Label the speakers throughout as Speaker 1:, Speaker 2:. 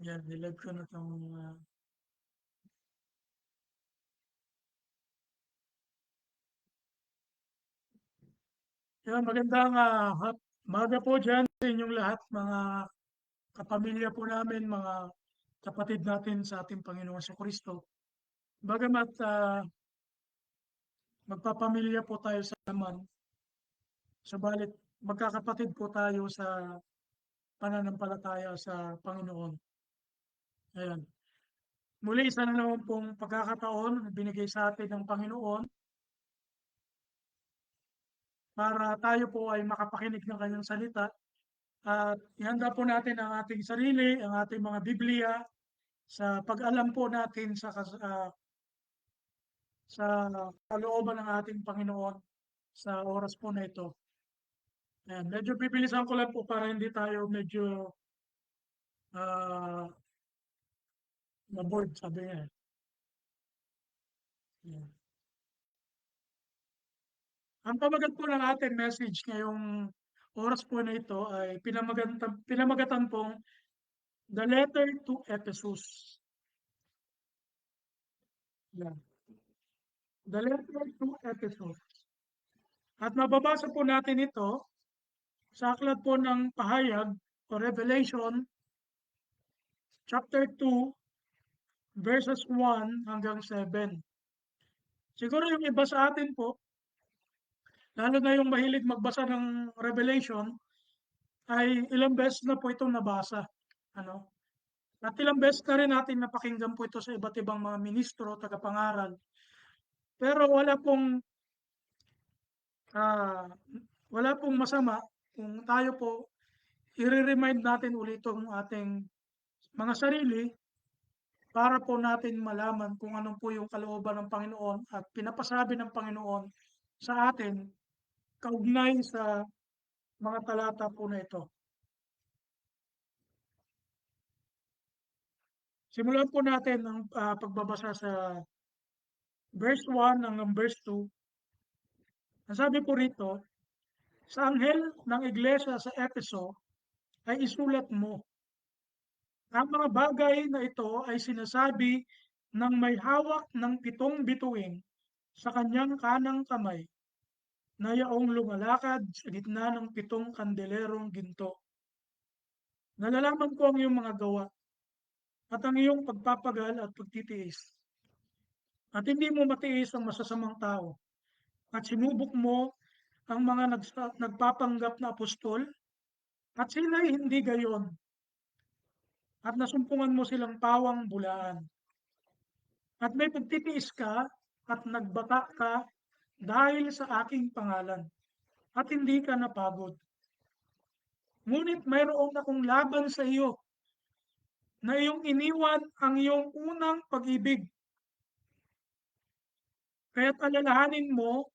Speaker 1: Yan, nilive ko na itong yan, magandang umaga po dyan sa inyong lahat, mga kapamilya po namin, mga kapatid natin sa ating Panginoon Kristo. Bagamat magpapamilya po tayo sa laman, subalit magkakapatid po tayo sa pananampalataya sa Panginoon. Ayan. Muli, isa na naman pong pagkakataon na binigay sa atin ng Panginoon para tayo po ay makapakinig ng kanyang salita at ihanda po natin ang ating sarili, ang ating mga Biblia sa pag-alam po natin sa kalooban ng ating Panginoon sa oras po na ito. Ayan, medyo bibilisan ko lang po para hindi tayo medyo ah na-board, sabi niya. Ayan. Ang pamagat po ng ating message ngayong oras po na ito ay pinamagatan pong The Letter to Ephesus. Yan. The Letter to Ephesus. At mababasa po natin ito sa aklat po ng Pahayag o Revelation chapter 2 verses 1 hanggang 7. Siguro yung iba sa atin po, lalo na yung mahilig magbasa ng Revelation, ay ilang beses na po itong nabasa. Ano? At ilang beses na rin natin napakinggan po ito sa iba't ibang mga ministro, tagapangaral. Pero ah, wala pong masama kung tayo po i-remind natin ulit itong ating mga sarili para po natin malaman kung ano po yung kalooban ng Panginoon at pinapasabi ng Panginoon sa atin kaugnay sa mga talata po na ito. Simulan po natin ang pagbabasa sa verse 1 hanggang verse 2. Ang sabi po rito, sa anghel ng iglesia sa Efeso ay isulat mo, ang mga bagay na ito ay sinasabi ng may hawak ng 7 bituin sa kanyang kanang kamay na yaong lumalakad sa gitna ng 7 kandelerong ginto. Nalalaman ko ang iyong mga gawa at ang iyong pagpapagal at pagtitiis. At hindi mo matiis ang masasamang tao. At sinubok mo ang mga nagpapanggap na apostol at sila'y hindi gayon. At nasumpungan mo silang pawang bulaan. At may pagtitiis ka at nagbata ka dahil sa aking pangalan. At hindi ka napagod. Ngunit mayroon akong laban sa iyo na iyong iniwan ang iyong unang pag-ibig. Kaya't alalahanin mo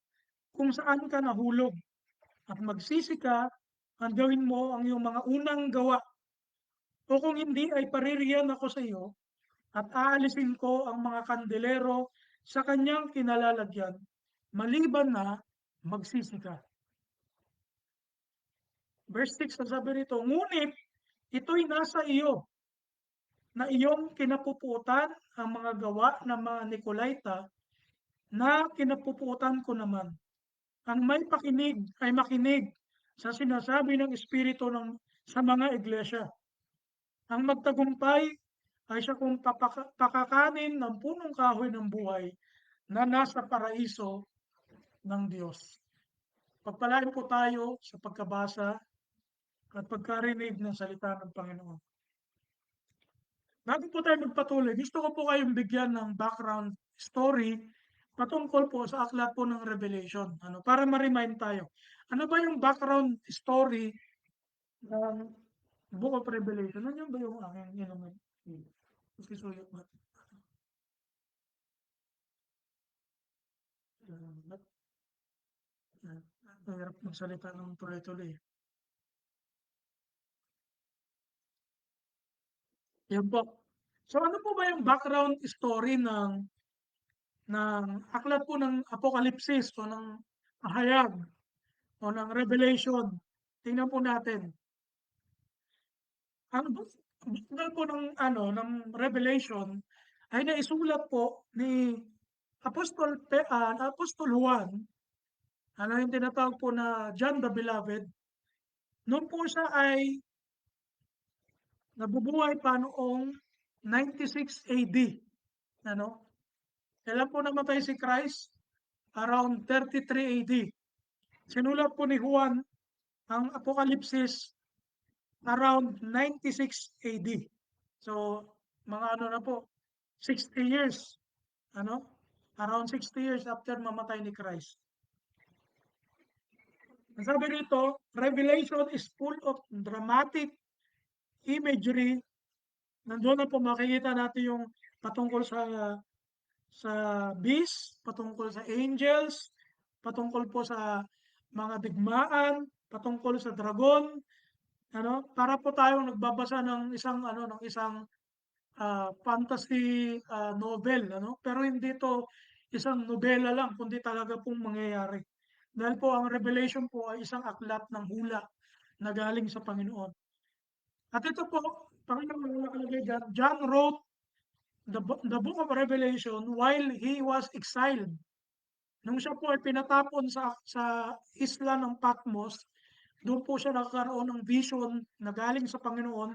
Speaker 1: kung saan ka nahulog at magsisi ka at gawin mo ang iyong mga unang gawa. O kung hindi ay paririyan ako sa iyo at aalisin ko ang mga kandelero sa kanyang kinalalagyan, maliban na magsisi ka. Verse 6 ang sabi rito, ngunit ito'y nasa iyo na iyong kinapuputan ang mga gawa ng mga Nicolaita na kinapuputan ko naman. Ang may pakinig ay makinig sa sinasabi ng Espiritu sa mga iglesia. Ang magtagumpay ay siya kung pakakanin ng punong kahoy ng buhay na nasa paraiso ng Diyos. Pagpalain po tayo sa pagkabasa at pagkarinig ng salita ng Panginoon. Bago po tayo magpatuloy, gusto ko po kayong bigyan ng background story patungkol po sa aklat po ng Revelation. Para ma-remind tayo. Ano ba yung background story ng Book of Revelation? Ano ba yung aking inuman? Pakisuyo ba? Ang hirap magsalita ng tuloy-tuloy. Yan po. So ano po ba yung background story ng aklat po ng Apokalipsis o ng Pahayag o ng Revelation? Tingnan po natin. Ang Bakal po ng ano, ng Revelation ay naisulat po ni Apostol Juan, ano yung tinatawag po na John the Beloved. Noon po siya ay nabubuhay pa noong 96 AD, ano? Kailan po namatay si Christ? Around 33 AD. Sinulat po ni Juan ang Apokalipsis around 96 AD. So, mga ano na po, 60 years, ano? Around 60 years after mamatay ni Christ. Ang sabi rito, Revelation is full of dramatic imagery. Nandoon na po makikita natin yung patungkol sa beast, patungkol sa angels, patungkol po sa mga digmaan, patungkol sa dragon, ano? Para po tayong nagbabasa ng isang fantasy novel, ano? Pero hindi to isang nobela lang, kundi talaga pong mangyayari. Dahil po ang Revelation po ay isang aklat ng hula na galing sa Panginoon. At ito po, Panginoon nakalagay dyan, John wrote the book of Revelation while he was exiled. Nung siya po ay pinatapon sa isla ng Patmos, doon po siya nagkaroon ng vision na galing sa Panginoon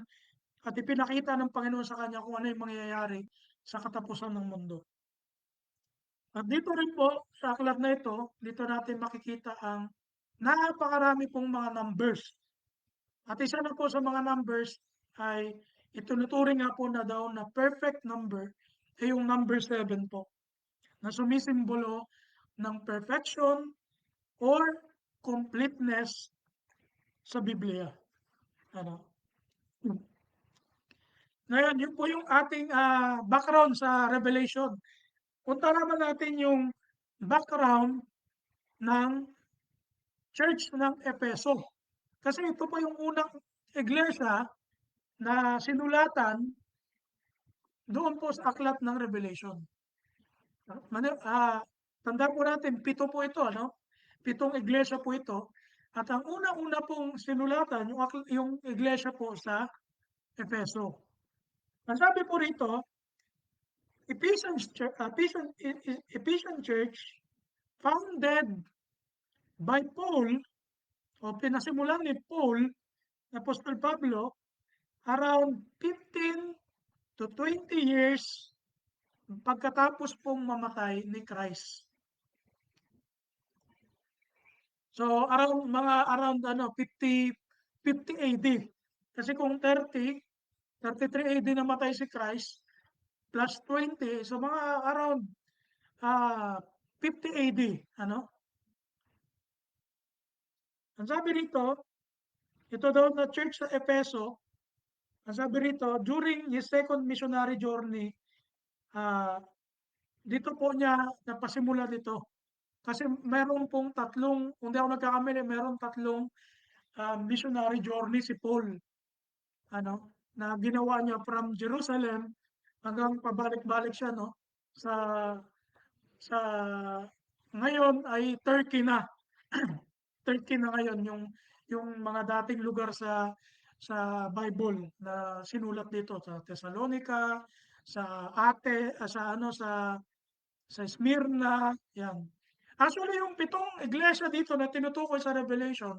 Speaker 1: at ipinakita ng Panginoon sa kanya kung ano yung mangyayari sa katapusan ng mundo. At dito rin po, sa aklat na ito, dito natin makikita ang napakarami pong mga numbers. At isa na po sa mga numbers ay itunuturing nga po na daw na perfect number ay yung number 7 po, na sumisimbolo ng perfection or completeness sa Biblia. Ano? Ngayon, yun po yung ating background sa Revelation. Punta naman natin yung background ng Church ng Efeso. Kasi ito po yung unang iglesia na sinulatan doon po sa aklat ng Revelation. Tandaan po natin, 7 po ito, no? 7 iglesia po ito. At ang una-una pong sinulatan, yung iglesia po sa Efeso. Ang sabi po rito, Ephesian Church founded by Paul o pinasimulan ni Paul, Apostol Pablo, around 15 to 20 years pagkatapos pong mamatay ni Christ. So around 50 AD. Kasi kung 33 AD namatay si Christ plus 20, so mga around 50 AD, ano? Ang sabi rito, ito daw na church sa Efeso, ang sabi rito, during his second missionary journey, ah, dito po niya napasimula dito. Kasi meron pong kung di ako nagkakamali, meron tatlong missionary journey si Paul, ano, na ginawa niya from Jerusalem hanggang pabalik-balik siya, no, sa sa ngayon ay Turkey na. Turkey na ngayon yung mga dating lugar sa Bible na sinulat dito sa Thessalonica, sa Smyrna, yan. Actually, yung 7 iglesia dito na tinutukoy sa Revelation,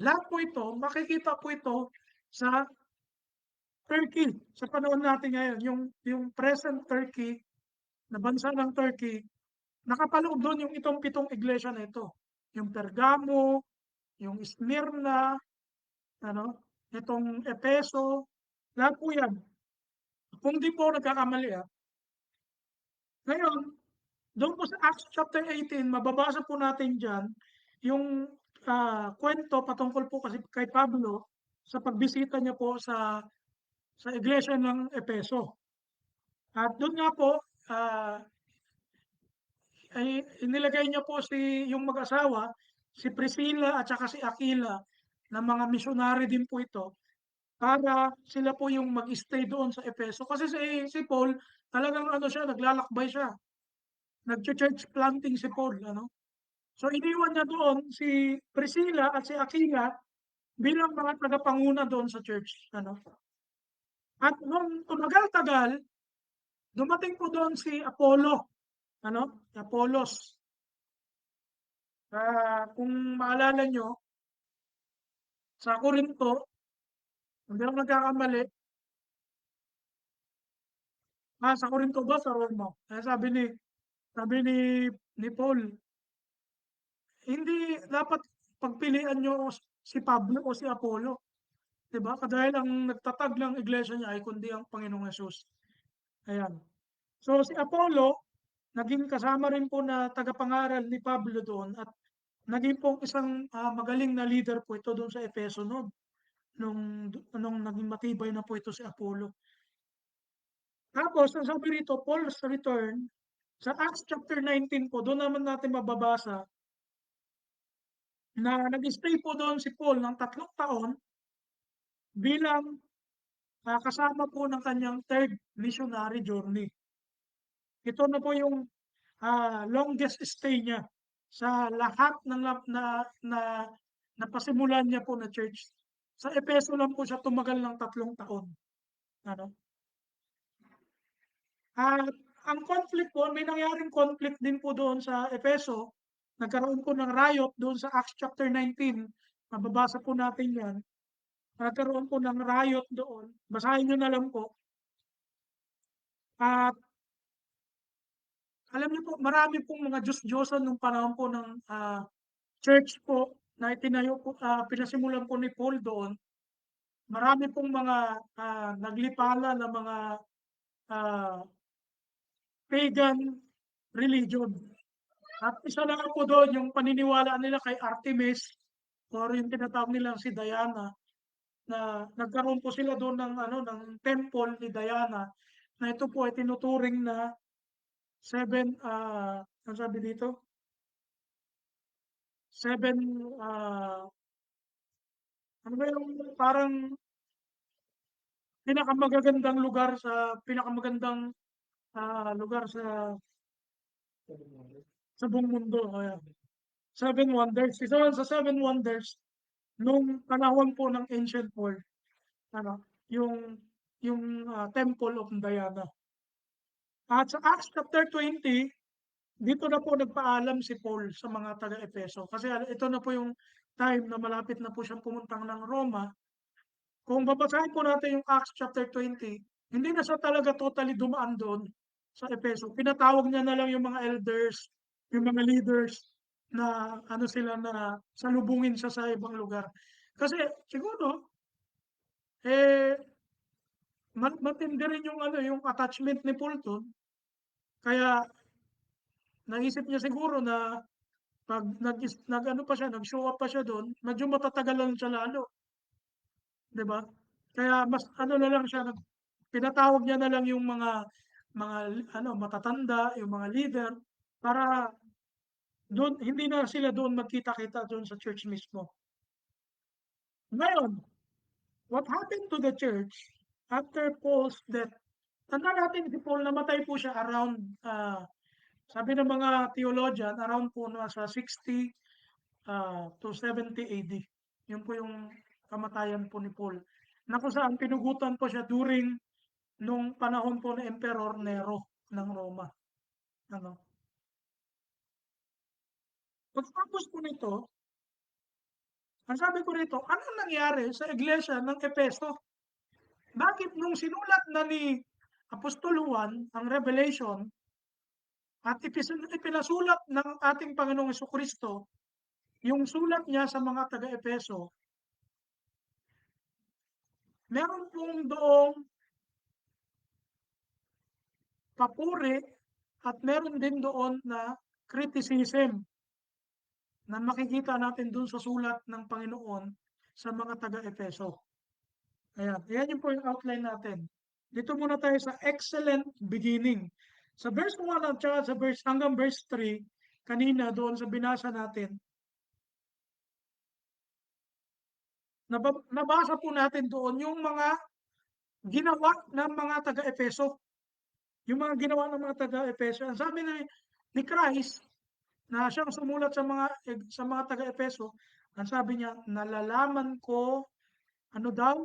Speaker 1: lahat po ito, makikita po ito sa Turkey, sa panahon natin ngayon. Yung present Turkey, na bansa ng Turkey, nakapaloob doon yung itong 7 iglesia na ito. Yung Pergamo, yung Smyrna, ano, itong Efeso, lahat po yan. Kung di po nagkakamali, Ngayon, doon po sa Acts chapter 18, mababasa po natin dyan yung kwento patungkol po kasi kay Pablo sa pagbisita niya po sa iglesia ng Efeso. At doon nga po, ah, ay inilagay niya po yung mag-asawa, si Priscilla at saka si Aquila, na mga missionary din po ito, para sila po yung mag-stay doon sa Efeso. Kasi si Paul, talagang ano siya, naglalakbay siya. Nag-church planting si Paul, ano? So iniwan niya doon si Priscilla at si Aquila bilang mga tagapanguna doon sa church, ano? At nung tumagal-tagal, dumating po doon si Apollo, ano, Apollos. Kung maalala nyo, sa Corinto, hindi ako nagkakamali, sa Corinto ba sa Roma? Sabi ni Paul, hindi dapat pagpilian nyo si Pablo o si Apollo. 'Di ba? Dahil ang nagtatag ng iglesia niya ay kundi ang Panginoong Hesus. Ayan. So si Apollo, naging kasama rin po na tagapangaral ni Pablo doon at naging pong isang magaling na leader po ito doon sa Efeso noon. Nung naging matibay na po ito si Apollo. Tapos, ang sabi rito, Paul's return, sa Acts chapter 19 po, doon naman natin mababasa na nag-stay po doon si Paul ng 3 taon bilang kasama po ng kanyang third missionary journey. Ito na po yung longest stay niya sa lahat ng na napasimulan niya po na church. Sa Efeso lang po siya tumagal ng 3 taon. Ano? At ang conflict po, may nangyaring conflict din po doon sa Efeso. Nagkaroon po ng riot doon sa Acts chapter 19. Mababasa po natin yan. Nagkaroon po ng riot doon. Basahin nyo na lang po. At alam niyo po, marami pong mga Diyos-Diyosan nung panahon po ng church po na itinayo po, pinasimulan po ni Paul doon. Marami pong mga naglipala na mga ah, pagan religion. At isa lang po doon yung paniniwala nila kay Artemis or yung tinatawag nilang si Diana na nagkaroon po sila doon ng ng temple ni Diana na ito po ay tinuturing na ang sabi dito, seven, ano ba yung parang pinakamagagandang lugar pinakamagandang lugar sa buong mundo. Ayan. Seven Wonders. Isa yan sa Seven Wonders nung panahon po ng ancient world. Ano, yung Temple of Diana. At sa Acts chapter 20, dito na po nagpaalam si Paul sa mga taga-Efeso. Kasi ito na po yung time na malapit na po siyang pumuntang ng Roma. Kung babasahin po natin yung Acts chapter 20, hindi na siya talaga totally dumaan doon sa Efeso. Pinatawag niya na lang yung mga elders, yung mga leaders na sila na salubungin siya sa ibang lugar. Kasi siguro, eh, matindi rin yung yung attachment ni Paul doon. Kaya naisip niya siguro na pag nag-ano pa siya, nag-show up pa siya doon, medyo matatagalan siya lalo, 'di ba? Kaya mas na lang siya, pinatawag niya na lang yung mga matatanda, yung mga leader para doon hindi na sila doon magkita-kita doon sa church mismo. Ngayon, what happened to the church after Paul's death? Tanda natin si Paul, namatay po siya around sabi ng mga theologian around po nasa 60 to 70 AD. Yun po yung kamatayan po ni Paul. Na kung saan pinugutan po siya during nung panahon po ni Emperor Nero ng Roma. Ano? Pagtapos po nito, ang sabi ko rito, ano nangyari sa iglesia ng Efeso? Bakit nung sinulat na ni Apostol Juan ang Revelation at ipinasulat ng ating Panginoong Jesucristo yung sulat niya sa mga taga-Efeso, meron pong doong papuri at meron din doon na criticism na makikita natin doon sa sulat ng Panginoon sa mga taga-Efeso. Ayan, ayan yung po yung outline natin. Dito muna tayo sa excellent beginning. Sa verse 1 at saka hanggang verse 3, kanina doon sa binasa natin, nabasa po natin doon yung mga ginawa ng mga taga-Efeso. Yung mga ginawa ng mga taga-Efeso. Ang sabi ni Christ, na siyang sumulat sa mga taga-Efeso, ang sabi niya, nalalaman ko, ano daw?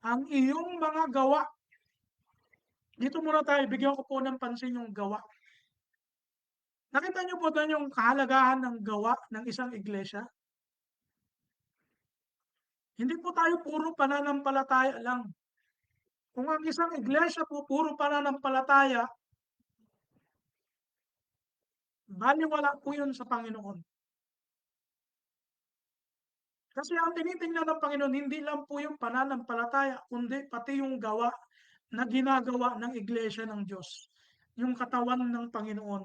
Speaker 1: ang iyong mga gawa. Dito muna tayo, bigyan ko po ng pansin yung gawa. Nakita niyo po doon yung kahalagahan ng gawa ng isang iglesia? Hindi po tayo puro pananampalataya lang. Kung ang isang iglesia po puro pananampalataya, balewala po yun sa Panginoon. Kasi ang tinitingnan ng Panginoon, hindi lang po yung pananampalataya, kundi pati yung gawa na ginagawa ng iglesia ng Diyos, yung katawan ng Panginoon.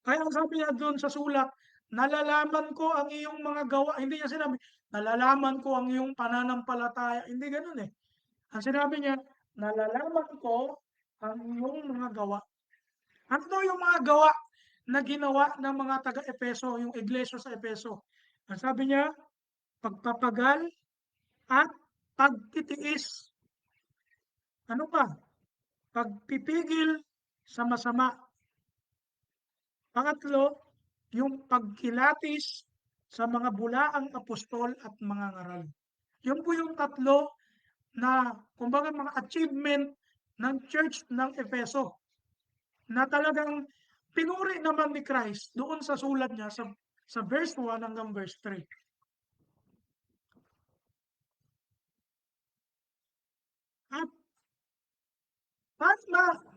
Speaker 1: Kaya ang sabi niya doon sa sulat, nalalaman ko ang iyong mga gawa. Hindi niya sinabi, nalalaman ko ang iyong pananampalataya. Hindi ganoon eh. Ang sinabi niya, nalalaman ko ang iyong mga gawa. Ano daw yung mga gawa na ginawa ng mga taga-Epeso, yung iglesia sa Epeso? Ang sabi niya, pagpapagal at pagtitiis. Ano pa? Pagpipigil sa masama. Pangatlo, yung pagkilatis sa mga bulaang apostol at mga ngaral. Yun po yung tatlo na kumbaga mga achievement ng church ng Efeso na talagang pinuri naman ni Christ doon sa sulat niya sa verse 1 hanggang verse 3. At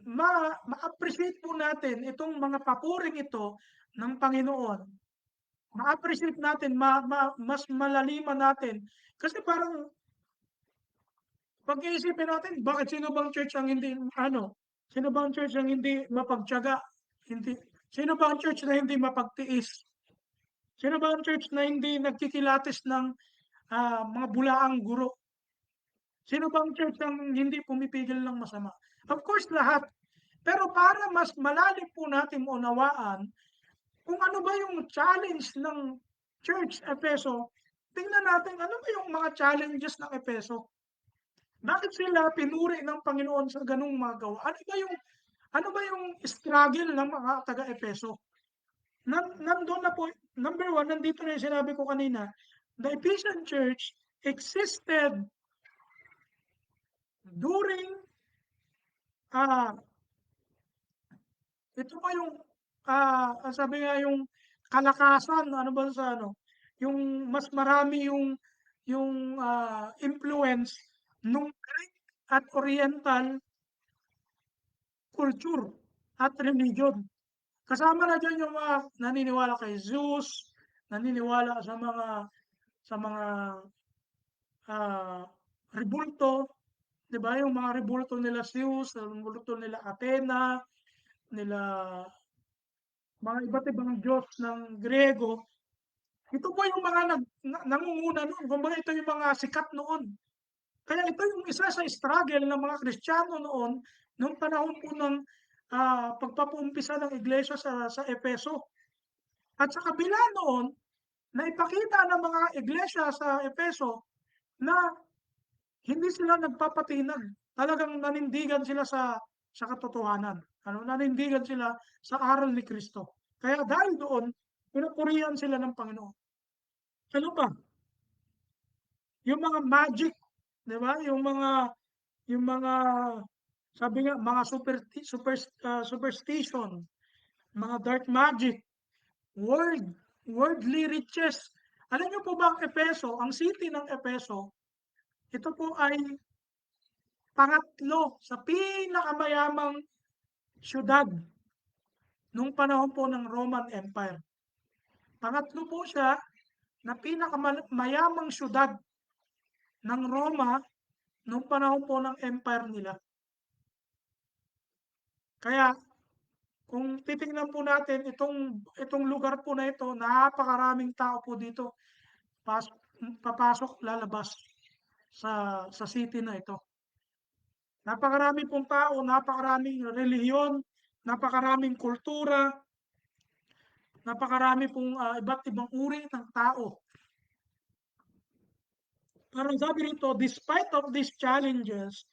Speaker 1: ma-appreciate po natin itong mga papuring ito ng Panginoon. Ma-appreciate natin, mas malaliman natin. Kasi parang pag-iisipin natin, bakit sino bang church ang hindi, sino bang church ang hindi mapagtiyaga? Hindi, sino bang church na hindi mapagtiis? Sino bang church na hindi nagkikilatis ng mga bulaang guro? Sino bang church ang hindi pumipigil ng masama? Of course, lahat. Pero para mas malalim po natin unawaan kung ano ba yung challenge ng Church Efeso, tingnan natin ano ba yung mga challenges ng Efeso. Bakit sila pinuri ng Panginoon sa ganung mga gawa? Ano ba yung struggle ng mga taga-Efeso? Nandun na po, number one, nandito na yung sinabi ko kanina, the Ephesian church existed during, ah, ito pa yung, ang sabi nga yung kalakasan, ano ba sa ano, yung mas marami yung influence nung Greek at Oriental culture at religion. Kasama na diyan yung mga naniniwala kay Zeus, naniniwala sa mga ah, rebulto, 'di ba? Yung mga rebulto nila Zeus, rebulto nila Athena, nila mga iba't ibang Diyos ng Grego. Ito po yung mga nangunguna noon. Kumbaga ito yung mga sikat noon. Kaya ito yung isa sa struggle ng mga Kristiyano noon, nung panahon po ng pagpapuumpisa ng iglesia sa Efeso. At sa kabila noon, naipakita ng mga iglesia sa Efeso na hindi sila nagpapatinag. Talagang nanindigan sila sa katotohanan. Nanindigan sila sa aral ni Kristo. Kaya dahil doon, pinupurihan sila ng Panginoon. Ano pa? Yung mga magic, 'di ba? Yung mga sabi nga mga superstition, mga dark magic, world worldly riches. Alam niyo po ba ang Epeso, ang city ng Epeso, ito po ay pangatlo sa pinakamayamang siyudad nung panahon po ng Roman Empire. Pangatlo po siya na pinakamayamang siyudad ng Roma nung panahon po ng empire nila. Kaya kung titingnan po natin itong lugar po na ito, napakaraming tao po dito. Pas, papasok, lalabas sa city na ito. Napakarami pong tao, napakaraming relihiyon, napakaraming kultura, napakarami pong iba't ibang uri ng tao. Parang sabi rito, despite of these challenges,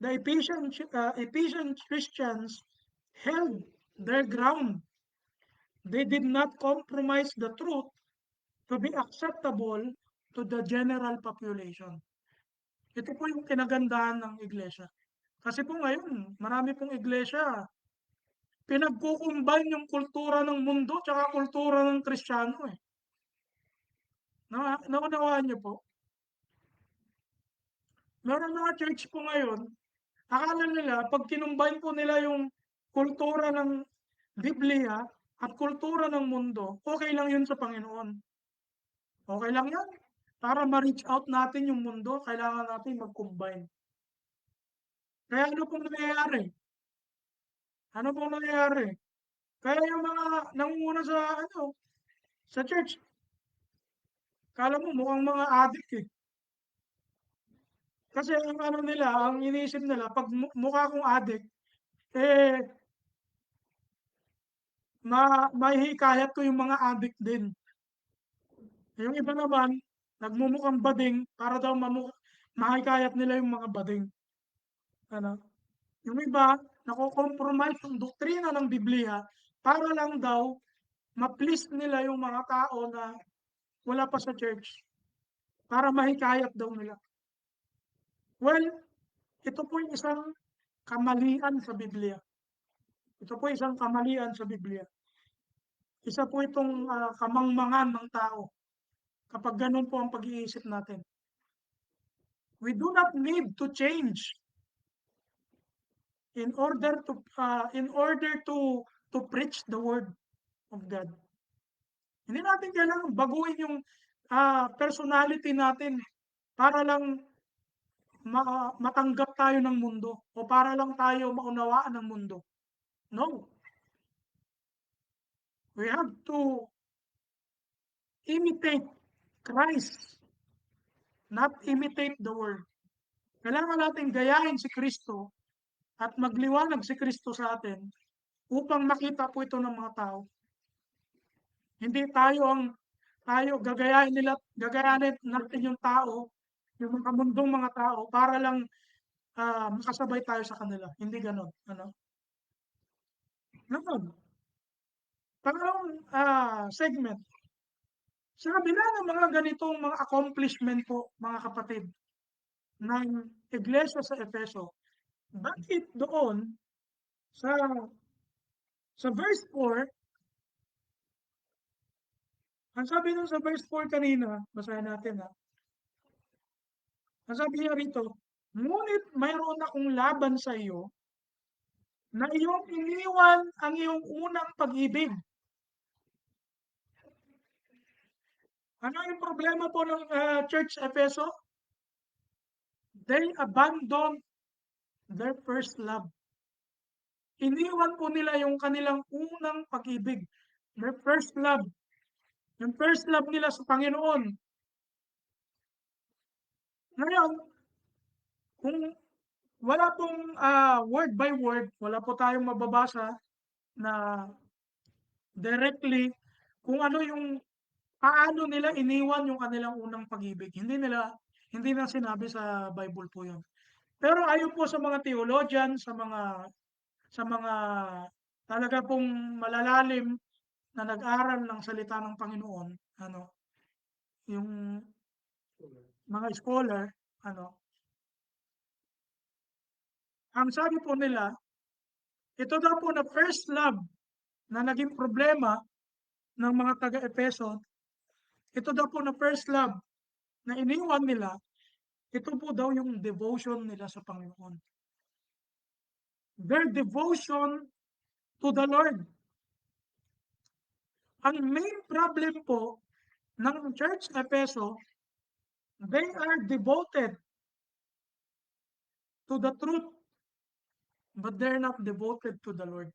Speaker 1: the Ephesian Christians held their ground. They did not compromise the truth to be acceptable to the general population. Ito po yung kinagandahan ng iglesia. Kasi po ngayon, marami pong iglesia, pinagko-combine yung kultura ng mundo tsaka kultura ng Kristiyano, eh. Naunawaan niyo po? Merong mga church po ngayon, akala nila 'pag kinumbine po nila yung kultura ng Biblia at kultura ng mundo, okey lang yun sa Panginoon. Okey lang yan. Para ma-reach out natin yung mundo, kailangan natin mag-combine. Kaya ano pong nangyayari? Ano pong nangyayari? Kaya yung mga nangunguna sa ano, sa church, akala mo mukhang mga adik, eh. Kasi ang ano nila, ang iniisip nila 'pag mukha akong adik, eh, mahihikayat ko yung mga adik din. Yung iba naman, nagmumukhang bading para daw mahikayat nila yung mga bading, ano. Yung iba, nako-compromise yung doktrina ng Biblia para lang daw ma-please nila yung mga tao na wala pa sa church, para mahikayat daw nila. Well, ito po yung isang kamalian sa Biblia. Ito po isang kamalian sa Biblia. Isa po itong kamangmangan ng tao kapag ganun po ang pag-iisip natin. We do not need to change in order to preach the word of God. Hindi natin kailangang baguhin yung personality natin para lang matanggap tayo ng mundo o para lang tayo maunawaan ng mundo. No, we have to imitate Christ, not imitate the world. Kailangan natin gayahin si Kristo at magliwanag si Kristo sa atin upang makita po ito ng mga tao. Hindi tayo gagayahin natin yung tao, yung mga mundong mga tao para lang makasabay tayo sa kanila. Hindi gano'n, ano? Gano'n. Pangalawang segment, sa kabila ng mga ganitong mga accomplishment po, mga kapatid, ng iglesia sa Efeso, bakit doon sa verse 4, ang sabi nun sa verse 4 kanina, basahin natin, ang sabi niya rito, "Ngunit mayroon akong laban sa iyo, na iyong iniwan ang iyong unang pag-ibig." Ano yung problema po ng Church Efeso? They abandoned their first love. Iniwan po nila yung kanilang unang pag-ibig, their first love. Yung first love nila sa Panginoon. Ngayon, kung wala pong word by word, wala po tayong mababasa na directly kung ano yung paano nila iniwan yung kanilang unang pag-ibig. Hindi na sinabi sa Bible po 'yun. Pero ayon po sa mga theologian, sa mga talaga pong malalalim na nag-aral ng salita ng Panginoon, ano, yung mga scholar, ano, ang sabi po nila, ito daw po na first love na naging problema ng mga taga-Efeso, ito daw po na first love na iniwan nila, ito po daw yung devotion nila sa Panginoon. Their devotion to the Lord. Ang main problem po ng Church Efeso, they are devoted to the truth, but they're not devoted to the Lord.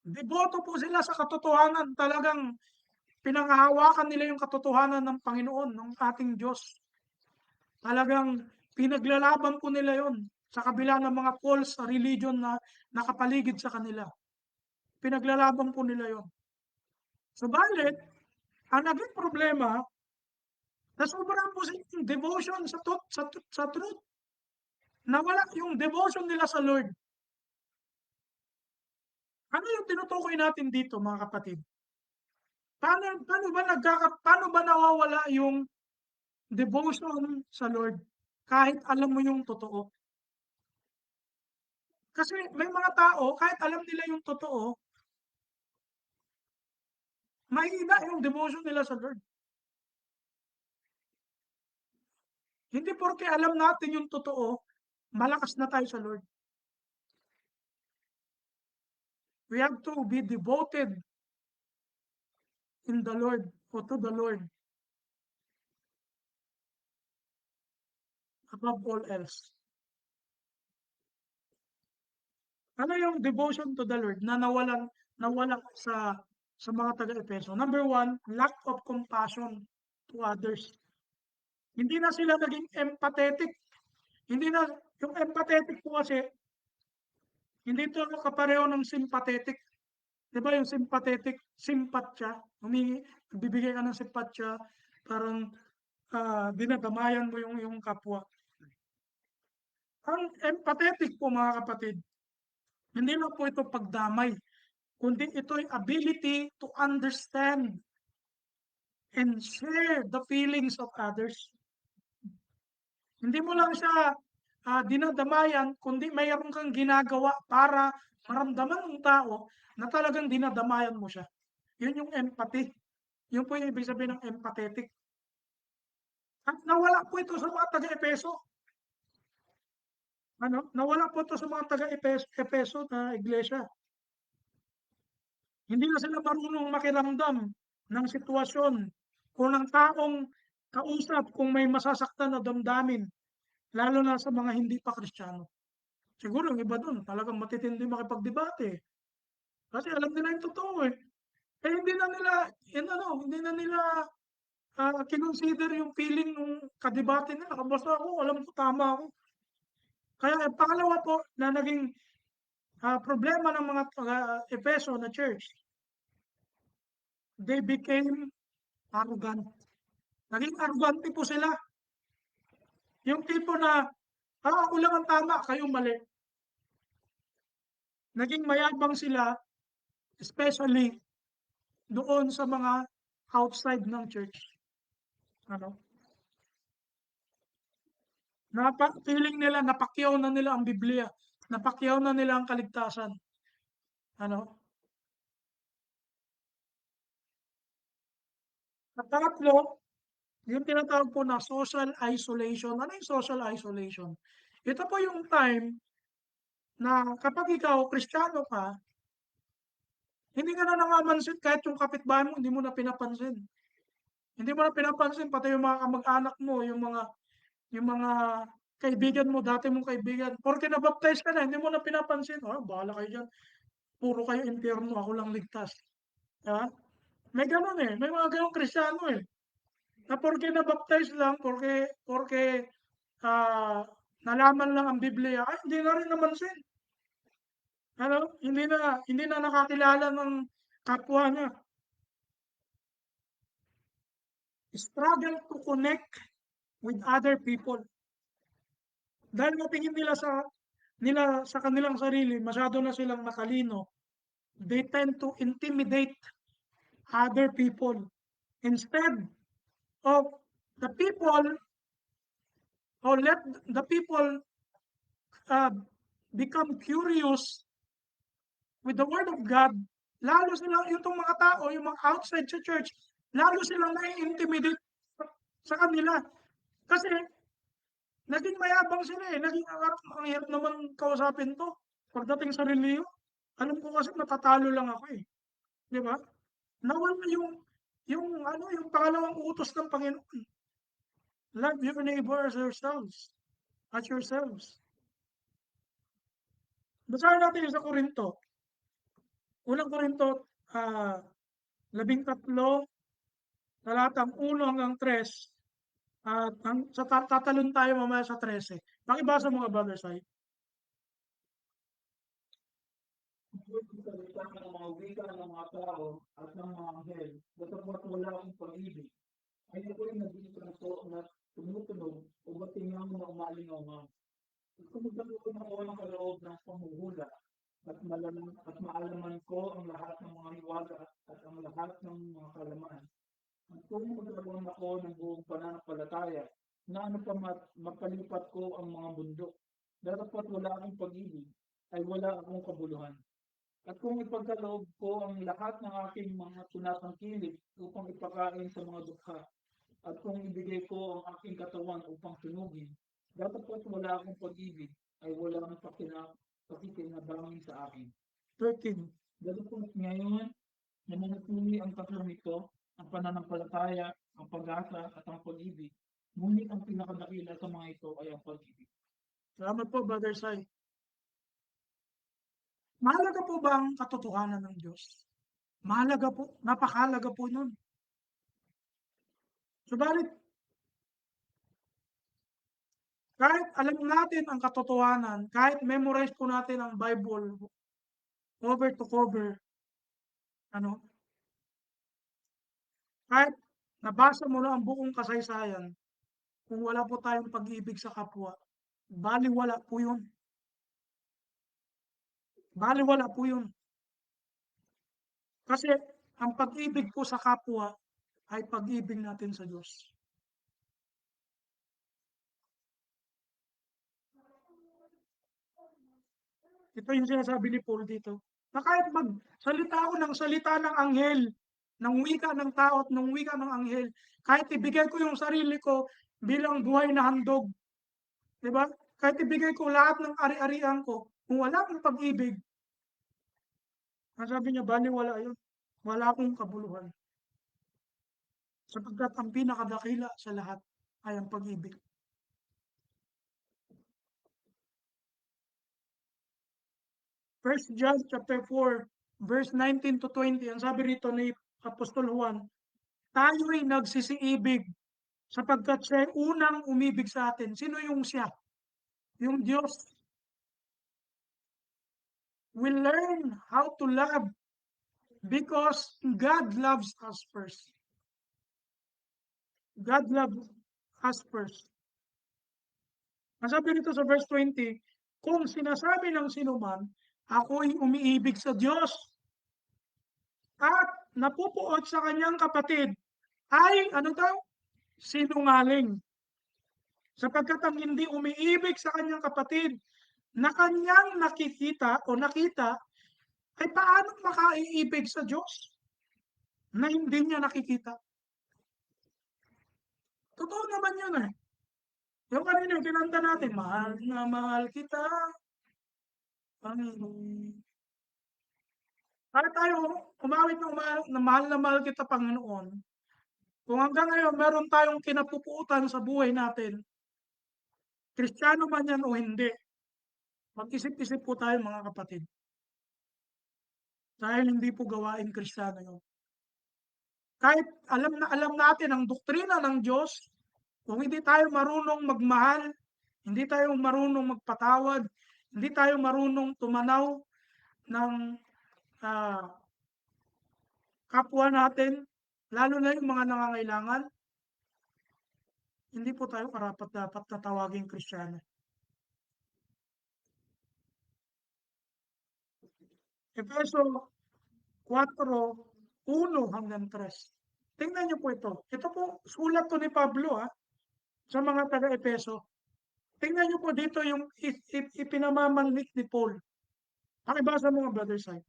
Speaker 1: Deboto po sila sa katotohanan, talagang pinanghahawakan nila yung katotohanan ng Panginoon, ng ating Diyos. Talagang pinaglalaban po nila yon sa kabila ng mga false religion na nakapaligid sa kanila. Pinaglalaban po nila yon. Subalit, ang naging problema, nasobrahan po sila yung devotion sa truth. Nawala yung devotion nila sa Lord. Ano yung tinutukoy natin dito, mga kapatid? Paano ba nawawala yung devotion sa Lord, kahit alam mo yung totoo. Kasi may mga tao, kahit alam nila yung totoo, mahina yung devotion nila sa Lord. Hindi porke alam natin yung totoo, malakas na tayo sa Lord. We have to be devoted in the Lord o to the Lord above all else. Ano yung devotion to the Lord na nawala sa mga taga-Efeso? Number one, lack of compassion to others. Hindi na sila naging empathetic. Hindi na, yung empathetic po kasi, hindi ito kapareho ng sympathetic. Di ba yung sympathetic, sympathia, bibigay ka ng sympathia, parang dinadamayan mo yung kapwa. Ang empathetic po mga kapatid, hindi lang po ito pagdamay, kundi ito'y ability to understand and share the feelings of others. Hindi mo lang siya dinadamayan, kundi mayroon kang ginagawa para maramdaman ng tao na talagang dinadamayan mo siya. Yun yung empathy. Yun po yung ibig sabihin ng empathetic. At nawala po ito sa mga taga-Epeso. Nawala po ito sa mga taga-Epeso na iglesia. Hindi na sila marunong makiramdam ng sitwasyon o ng taong kausap kung may masasaktan na damdamin, lalo na sa mga hindi pa Kristiyano. Siguro yung iba doon talagang matitindi makipagdebate, kasi alam nila yung totoo, eh. Eh, hindi na nila, kinonsider yung feeling nung kadebate nila. Basta ako alam ko tama ako. Kaya pangalawa po na naging, problema ng mga taga-Efeso na church, they became arrogant. Naging arrogante po sila. Yung tipo na, ako lang ang tama, kayo mali. Naging mayabang sila, especially doon sa mga outside ng church. Ano? Feeling nila, napakyaw na nila ang Biblia. Napakyaw na nila ang kaligtasan. Ano? At pangatlo, yung tinatawag po na social isolation. Ano yung social isolation? Ito po yung time na kapag ikaw, Kristiyano ka, hindi ka na namamansin kahit yung kapitbahay mo, hindi mo na pinapansin. Hindi mo na pinapansin pati yung mga kamag-anak mo, yung mga kaibigan mo, dati mong kaibigan. Porke na-baptize ka na, hindi mo na pinapansin. Bahala kayo dyan. Puro kayo impyerno, ako lang ligtas. Diba? May ganun eh. May mga ganun Kristiyano eh. Na porke na-baptize lang, porke ah, nalaman lang ang Biblia, ay hindi na rin namansin. Ano? Hindi na nakakilala ng kapwa niya. Struggle to connect with other people. Dahil natingin nila sa kanilang sarili, masyado na silang matalino, they tend to intimidate other people. Instead of the people, or let the people uh, become curious with the Word of God, lalo silang itong mga tao, yung mga outside sa church, lalo silang nai-intimidate sa kanila. Kasi naging mayabang sila eh. Naging ang hirap naman kausapin to. Pagdating sa reliyon, alam ko kasi matatalo lang ako eh. Di ba? Nawala yung pangalawang utos ng Panginoon. Love your neighbor as yourselves. Basahin natin sa Korinto. Unang Korinto, 13, talatang 1 hanggang 3. At tatalon tayo mamaya sa 13. Pakibasa mo nga, Brother Sai.
Speaker 2: Ang salita ng mga wika ng mga tao at ng mga anghel, bagamat wala akong pag-ibig, ay ako'y naging kanto na tumutunog o batingang na umalingaw. Kung magkaroon ako ng kaloob ng panghuhula at maalaman ko ang lahat ng mga hiwaga at ang lahat ng mga kalaman, At kung magkaroon ako ng buong pananampalataya, na ano pa mapalipat ko ang mga bundok, datapat wala akong pag-ibig, ay wala akong kabuluhan. At kung ipagkaloob ko ang lahat ng aking mga tinatangkilik upang ipakain sa mga dukha, at kung ibigay ko ang aking katawan upang sunugin, datapat wala akong pag-ibig, ay wala akong pakikinabangin sa akin.
Speaker 1: 13.
Speaker 2: Datapat ngayon, nananatili ang tatlong ito, ang pananampalataya, ang pag-asa, at ang pag-ibig. Ngunit ang pinakadakila sa mga ito ay ang pag-ibig.
Speaker 1: Salamat po, Brother Sai. Mahalaga po ba ang katotohanan ng Diyos? Mahalaga po, napakahalaga po nun. Subalit, kahit alam natin ang katotohanan, kahit memorize po natin ang Bible cover to cover, ano, kahit nabasa mo na ang buong kasaysayan, kung wala po tayong pag-ibig sa kapwa, baliwala po yun. Baliwala po yun. Kasi ang pag-ibig po sa kapwa ay pag-ibig natin sa Diyos. Ito yung sinasabi ni Paul dito. Na kahit magsalita ako ng salita ng anghel, ng wika ng tao at ng wika ng anghel, kahit ibigay ko yung sarili ko bilang buhay na handog, di ba? Kahit ibigay ko lahat ng ari-arian ko, kung wala akong pag-ibig, ang sabi niya, baliwala yun. Wala akong kabuluhan. Sapagkat ang pinakadakila sa lahat ay ang pag-ibig. First John chapter 4, verse 19 to 20, ang sabi rito ni Apostol Juan, tayo'y nagsisiibig sapagkat siya ay unang umibig sa atin. Sino yung siya? Yung Diyos. We learn how to love because God loves us first. God loves us first. Ang sabi rito sa verse 20, kung sinasabi ng sinuman, ako'y umiibig sa Diyos at napupuot sa kanyang kapatid, ay ano daw? Sinungaling. Sapagkat ang hindi umiibig sa kanyang kapatid na kanyang nakikita o nakita, ay paano makaiibig sa Diyos na hindi niya nakikita? Totoo naman yun eh. Yung kanina, kinanta natin, mahal na mahal kita, Panginoon. Para tayo umawit na mahal kita, Panginoon. Kung hanggang ngayon meron tayong kinapupuutan sa buhay natin, Kristiyano man yan o hindi, mag-isip-isip po tayo mga kapatid. Dahil hindi po gawain Kristiyano yun. Kahit alam natin ang doktrina ng Diyos, kung hindi tayo marunong magmahal, hindi tayo marunong magpatawad, hindi tayo marunong tumanaw ng kapwa natin, lalo na yung mga nangangailangan, hindi po tayo karapat-dapat na tawaging Kristiyano. Efeso 4:1-3. Tingnan niyo po ito. Ito po, sulat to ni Pablo sa mga taga-Efeso. Tingnan niyo po dito yung ipinamamanhik ni Paul. Pakibasa mo nga, Brother Sai.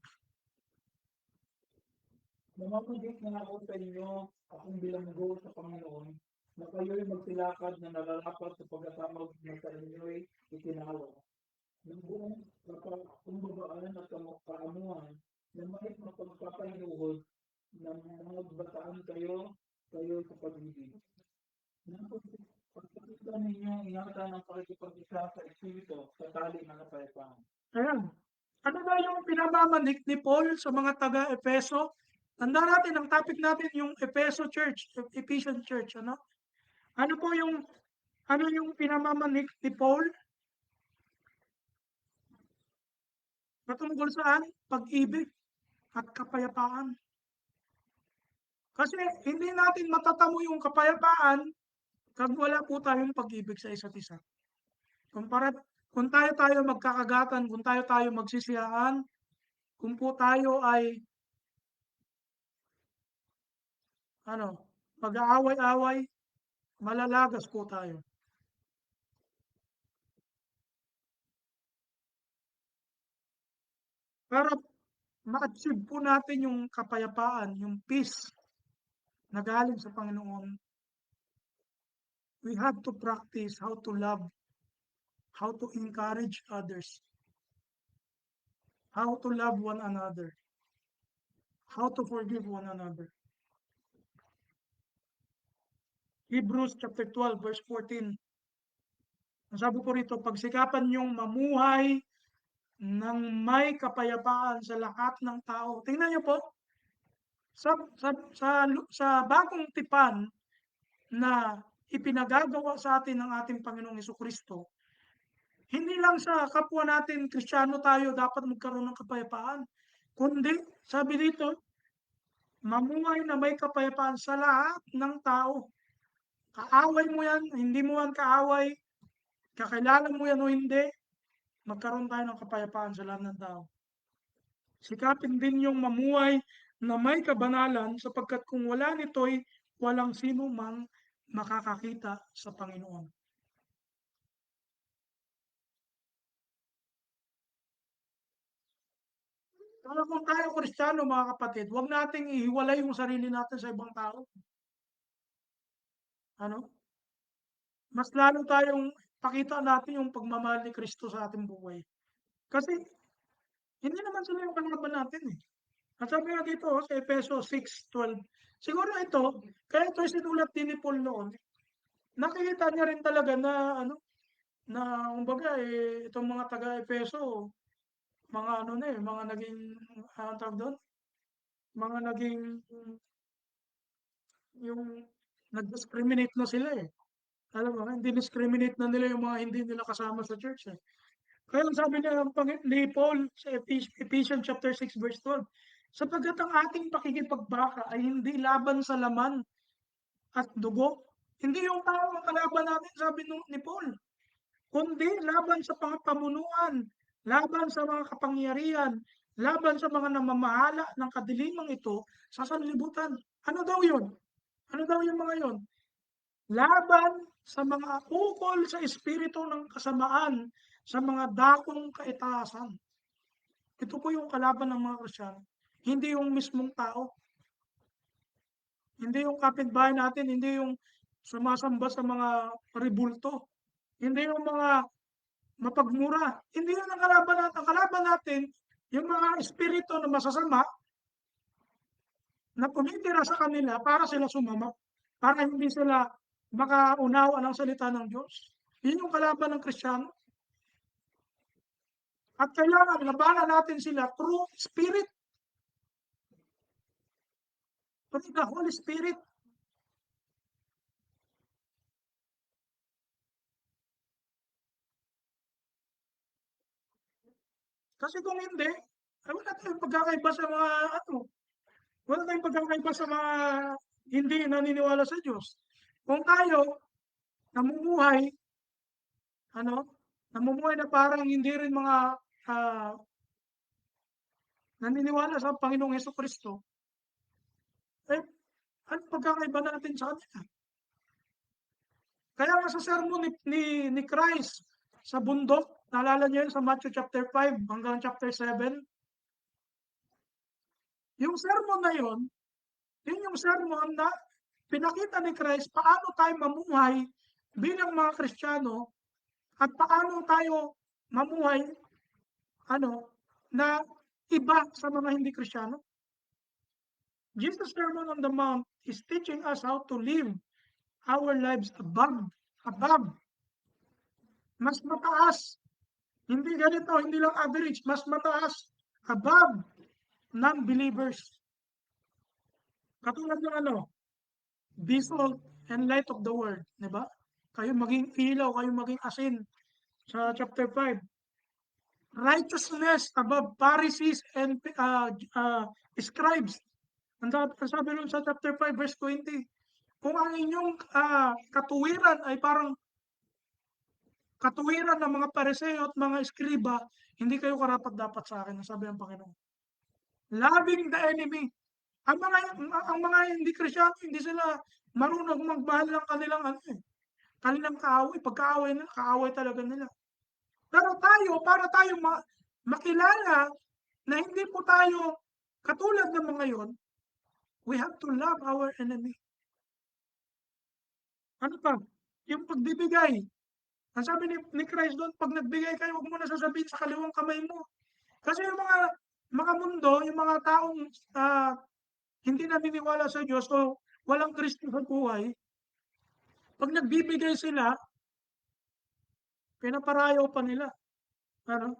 Speaker 2: Namamagit na ako sa inyo, akong bilanggo sa Panginoon, na kayo'y magsilakad na nararapat sa pagkatamag na sa inyo'y itinawag. Ng buong kumbabaan at kaamuhan, na may mapagpapahinuhod na magbataan kayo sa pag-ibig. Pagkakita ninyo ingatan ng pakikipag-isa sa Espiritu sa tali ng kapayapaan. Ayan.
Speaker 1: Ano ba yung pinamamanhik ni Paul sa mga taga-Efeso? Tanda natin, ang topic natin yung Efeso Church, Ephesian Church, ano? Ano yung pinamamanhik ni Paul? Patungkol saan? Pag-ibig at kapayapaan. Kasi hindi natin matatamo yung kapayapaan kung wala po tayong pag-ibig sa isa't isa. Kung tayo magkakagatan, kung tayo magsisiyahan, kung po tayo ay pag-aaway-away, malalagas po tayo. Para ma-achieve po natin yung kapayapaan, yung peace na galing sa Panginoon, we have to practice how to love, how to encourage others, how to love one another, how to forgive one another. Hebrews chapter 12 verse 14. Ang sabi po rito, pagsikapan niyong mamuhay ng may kapayapaan sa lahat ng tao. Tingnan niyo po, sa bagong tipan na ipinagagawa sa atin ng ating Panginoong Hesukristo, hindi lang sa kapwa natin Kristiyano tayo dapat magkaroon ng kapayapaan, kundi sabi dito, mamuhay na may kapayapaan sa lahat ng tao. Kaaway mo yan, hindi mo yan kaaway, kakilala mo yan o hindi, magkaroon tayo ng kapayapaan sa lahat ng tao. Sikapin din yung mamuhay na may kabanalan sapagkat kung wala nito'y walang sino mang makakakita sa Panginoon. Kaya kung tayo Kristiyano, mga kapatid, huwag nating ihiwalay yung sarili natin sa ibang tao. Ano? Mas lalo tayong pakita natin yung pagmamahal ni Kristo sa ating buhay. Kasi hindi naman sila yung kalaban natin eh. At sabi nga dito sa Efeso 6:12, siguro ito, kaya ito sinulat din ni Paul noon, nakikita niya rin talaga na ano, na kumbaga itong mga taga-Efeso, mga ano na eh, mga naging, anong tawag doon? Mga naging, yung nag-discriminate na sila eh. Alam mo, hindi discriminate na nila yung mga hindi nila kasama sa church eh. Kaya ang sabi niya ni Paul sa Ephesians chapter 6 verse 12, sapagkat ang ating pakikipagbaka ay hindi laban sa laman at dugo. Hindi yung tao ang kalaban natin, sabi ni Paul, kundi laban sa pamunuan, laban sa mga kapangyarihan, laban sa mga namamahala ng kadilimang ito sa sanlibutan. Ano daw yun? Ano daw yung mga yun? Laban sa mga ukol sa espiritu ng kasamaan, sa mga dakong kaitaasan. Ito po yung kalaban ng mga Kristiyano. Hindi yung mismong tao. Hindi yung kapitbahay natin, hindi yung sumasamba sa mga rebulto. Hindi yung mga mapagmura. Hindi yun ang kalaban natin. Ang kalaban natin, yung mga espiritu na masasama na tumitira sa kanila para sila sumama, para hindi sila makaunawa ng salita ng Diyos. Yun yung kalaban ng Kristiyano. At kailangan labanan natin sila through Spirit, through the Holy Spirit. Kasi kung hindi, ay wala tayong pagkakaiba sa mga ano, wala tayong pagkakaiba sa mga hindi naniniwala sa Diyos. Kung tayo namumuhay, ano, namumuhay na parang hindi rin mga ah, naniniwala sa Panginoong Hesukristo, eh, ano pagkakaiba natin sa kanila? Kaya nga sa sermon ni Christ sa bundok, naalala niyo yun sa Matthew chapter 5 hanggang chapter 7, yung sermon na yun yung sermon na pinakita ni Christ paano tayo mamuhay bilang mga Kristiyano at paano tayo mamuhay ano na iba sa mga hindi Kristiyano. Jesus' Sermon on the Mount is teaching us how to live our lives above, mas mataas. Hindi ganito, hindi lang average, mas mataas, above non-believers. Katulad ng ano, be salt and light of the world, di ba? Kayo maging ilaw, kayo maging asin sa chapter 5. Righteousness above Pharisees and scribes. Ang sabi nun sa chapter 5 verse 20, kung ang inyong katuwiran ay parang katuwiran ng mga pariseo at mga eskriba, hindi kayo karapat-dapat sa akin, sabi ng Panginoon. Loving the enemy. Ang mga hindi Kristyano, hindi sila marunong magmahal ng kanilang ano, kanilang kaaway, pagkaaway nila, kaaway talaga nila. Pero tayo, para tayong makilala na hindi po tayo katulad ng mga yon, we have to love our enemy. Ano pa? Yung pagbibigay. Ang sabi ni Christ doon, pag nagbigay kayo, huwag mo na sasabihin sa kaliwang kamay mo. Kasi yung mga mundo, yung mga taong hindi naniniwala sa Diyos o walang Kristo sa buhay, pag nagbibigay sila, pinaparayaw pa nila. Ano?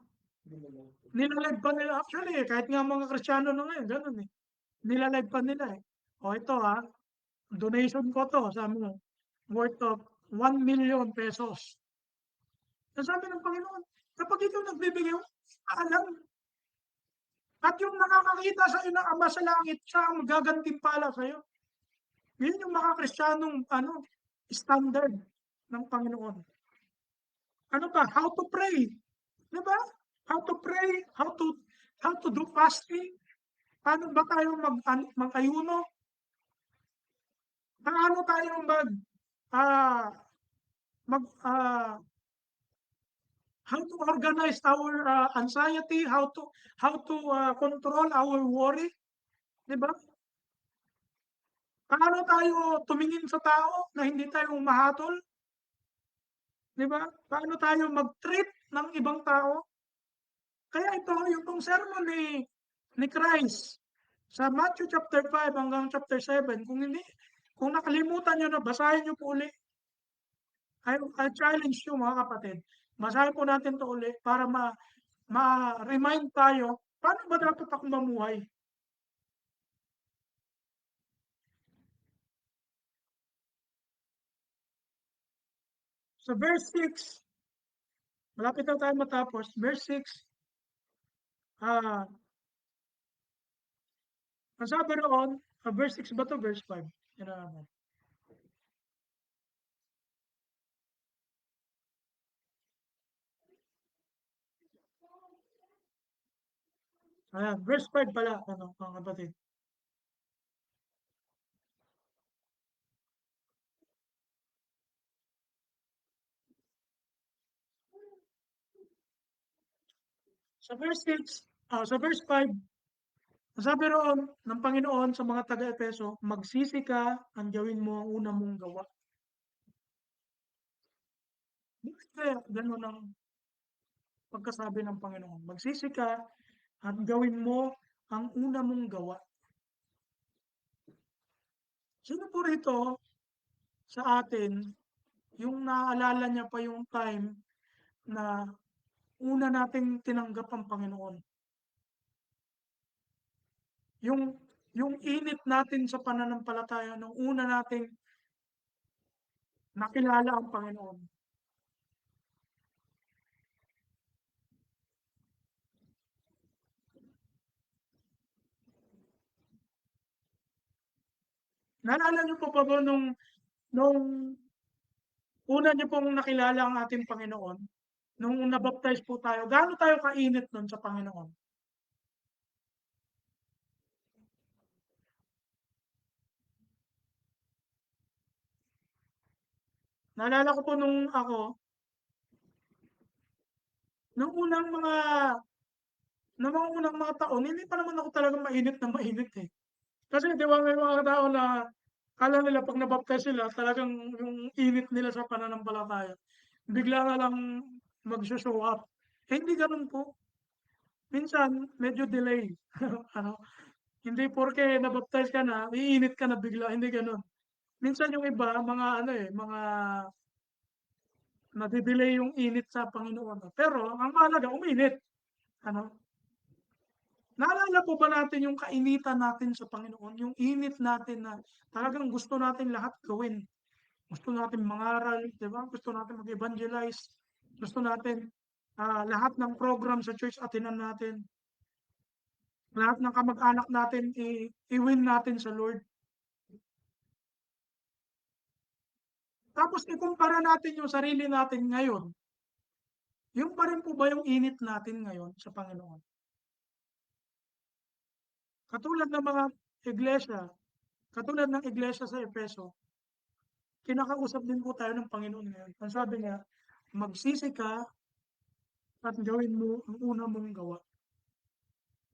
Speaker 1: Nilalive pa nila. Actually, kahit nga mga Kristiyano na ngayon, ganun eh. Nilalive pa nila eh. O ito ha, donation ko to, sabi mo, worth of 1,000,000 pesos. Ang sabi ng Panginoon, kapag ikaw nagbibigay, alam. At yung nakakakita sa iyo ng Ama sa Langit, siya ang magagantimpala sa iyo. Yun yung mga Kristiyanong standard ng Panginoon. Ano pa? How to pray. Di ba? How to pray, how to do fasting. Paano ba tayo mag-ayuno? Paano tayo ah, how to organize our anxiety, how to control our worry, 'di ba? Paano tayo tumingin sa tao na hindi tayo mahatol, 'di ba? Paano tayo mag-treat ng ibang tao? Kaya ito yung tong sermon ni Christ sa Matthew chapter 5 hanggang chapter 7, kung nakalimutan niyo na, basahin niyo po uli. I challenge you mga kapatid, basahin po natin 'to uli para ma-remind tayo, paano ba dapat ako mamuhay? Sa verse 6, malapit na tayo matapos, verse 6, ang sabi roon, verse 6 ba 'to, verse 5? Tingnan natin. Ayan, verse 5 pala, mga kapatid. Sa verse 6, sa verse 5, ang sabi roon ng Panginoon sa mga taga-Efeso, magsisi ka, ang gawin mo ang una mong gawa. Bakit kaya ganun ang pagkasabi ng Panginoon? Magsisi ka at gawin mo ang una mong gawa. Sino po rito sa atin yung naaalala niya pa yung time na una nating tinanggap ang Panginoon? Yung yung init natin sa pananampalataya nung una nating nakilala ang Panginoon. Naalala niyo po ba nung una niyo pong nakilala ang ating Panginoon, nung na-baptize po tayo, gaano tayo kainit nun sa Panginoon? Naalala ko po nung unang mga taon, hindi pa naman ako talagang mainit na mainit eh. Kasi di ba may mga tao na akala nila pag na-baptize sila, talagang yung init nila sa pananampalataya, bigla na lang magso-show up. Eh, hindi gano'n po. Minsan medyo delay. Ano, hindi porke na-baptize ka na, iinit ka na bigla, hindi gano'n. Minsan yung iba mga nade-delay yung init sa Panginoon. Pero ang mahalaga uminit, ano. Naalala po ba natin yung kainitan natin sa Panginoon, yung init natin na talagang gusto natin lahat gawin. Gusto natin mangaral, 'di ba? Gusto natin mag-evangelize, gusto natin lahat ng program sa church attenan natin. Lahat ng kamag-anak natin i-win natin sa Lord. Tapos ikumpara natin yung sarili natin ngayon. Yung pa rin po ba yung init natin ngayon sa Panginoon? Katulad ng mga iglesia, katulad ng iglesia sa Efeso, kinakausap din po tayo ng Panginoon ngayon. Ang sabi niya, magsisi ka at gawin mo ang una mong gawa.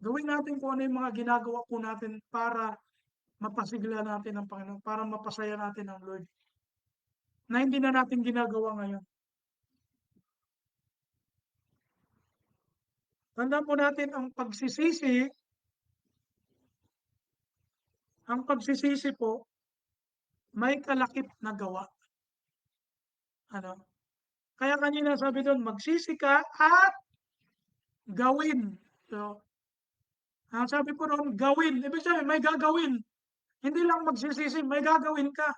Speaker 1: Gawin natin kung ano yung mga ginagawa po natin para mapasigla natin ang Panginoon, para mapasaya natin ang Lord, na hindi na natin ginagawa ngayon. Tandaan po natin ang pagsisisi po, may kalakip na gawa. Ano? Kaya kanina sabi doon, magsisi ka at gawin. So, ang sabi po doon, gawin. Ibig sabihin, may gagawin. Hindi lang magsisisi, may gagawin ka.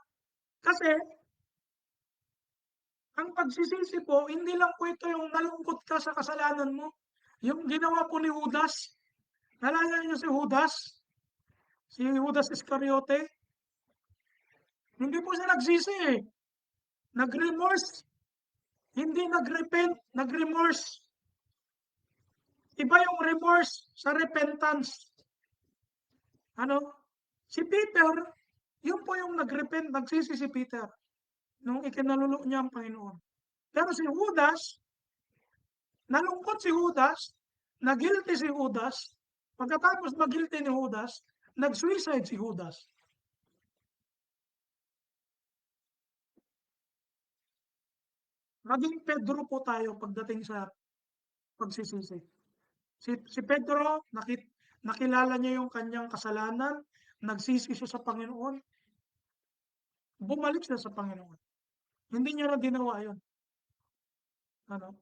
Speaker 1: Kasi, ang pagsisisi po, hindi lang po ito yung nalungkot ka sa kasalanan mo. Yung ginawa po ni Judas, nalala niyo si Judas Iscariote, hindi po siya nagsisi eh. Nag-remorse, hindi nag-repent, nag-remorse. Iba yung remorse sa repentance. Ano? Si Peter, yun po yung nag-repent, nagsisi si Peter nung ikinalulok niya ang Panginoon. Pero si Judas, nalungkot si Judas, nag-guilty si Judas, pagkatapos mag-guilty ni Judas, nag-suicide si Judas. Maging Pedro po tayo pagdating sa pagsisisi. Si Pedro, nakilala niya yung kanyang kasalanan, nagsisi siya sa Panginoon, bumalik siya sa Panginoon. Hindi niya na ginawa yun. Ano?